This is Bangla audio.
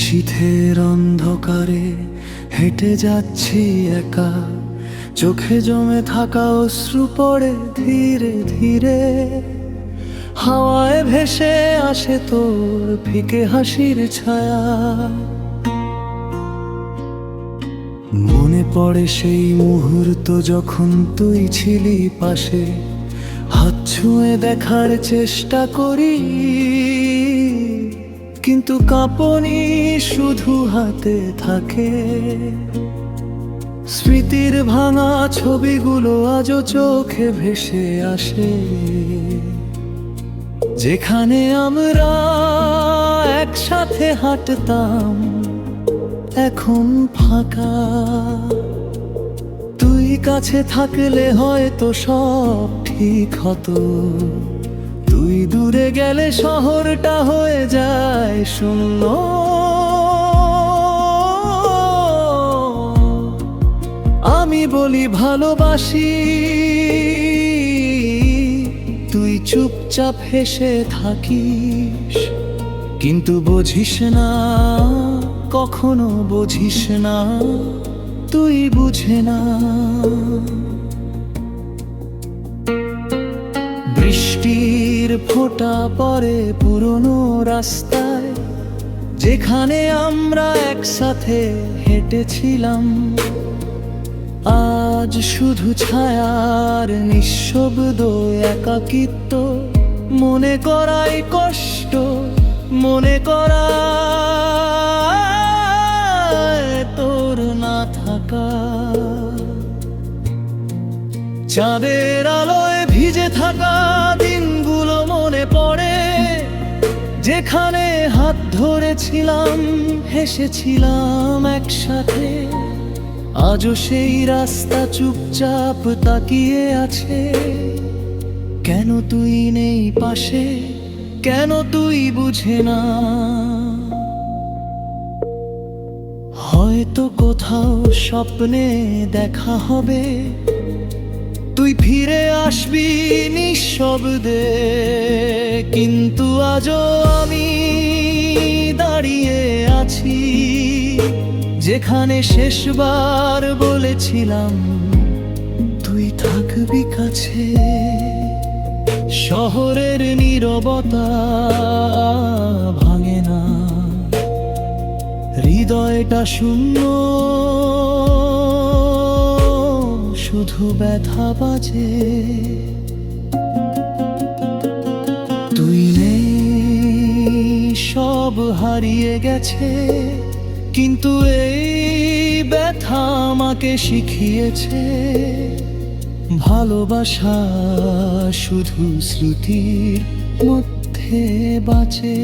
নিশীথের অন্ধকারে হেঁটে যাচ্ছি একা, চোখে জমে থাকা অশ্রু পড়ে ধীরে ধীরে। হাওয়ায় ভেসে আসে তোর ফিকে হাসির ছায়া। মনে পড়ে সেই মুহূর্ত যখন তুই ছিলি পাশে, হাত ছুঁয়ে দেখার চেষ্টা করি, কিন্তু কাঁপনি শুধু হাতে থাকে। স্মৃতির ভাঙা ছবিগুলো আজও চোখে ভেসে আসে, যেখানে আমরা একসাথে হাঁটতাম এখন ফাঁকা। তুই কাছে থাকলে হয়তো সব ঠিক হতো, তুই দূরে গেলে শহরটা হয়ে যায় শূন্য। আমি বলি ভালোবাসি, তুই চুপচাপ হেসে থাকিস, কিন্তু বুঝিস না, কখনো বুঝিস না, তুই বুঝে না। বৃষ্টির ফোঁটা পড়ে পুরনো রাস্তায়, যেখানে আমরা একসাথে হেঁটেছিলাম। আজ শুধু ছায়ার নিঃশব্দ একাকিত্ব, মনে করাই কষ্ট, মনে করায় তোর না থাকা। চাঁদের আলোয় ভিজে থাকা দিনগুলো মনে পড়ে, যেখানে হাত ধরেছিলাম, হেসেছিলাম একসাথে। আজও সেই রাস্তা চুপচাপ তাকিয়ে আছে। কেন তুই নেই পাশে, কেন তুই বুঝে না? হয়তো কোথাও স্বপ্নে দেখা হবে, তুই ফিরে আসবি নিঃশব্দে, কিন্তু আজও আমি দাঁড়িয়ে আছি যেখানে শেষবার বলেছিলাম তুই থাকবি কাছে। শহরের নীরবতা ভাঙে না, হৃদয়টা শূন্য, শুধু ব্যথা বাজে। তুই নেই, সব হারিয়ে গেছে, কিন্তু এই ব্যথা আমাকে শিখিয়েছে ভালোবাসা শুধু স্মৃতির মধ্যে বাঁচে।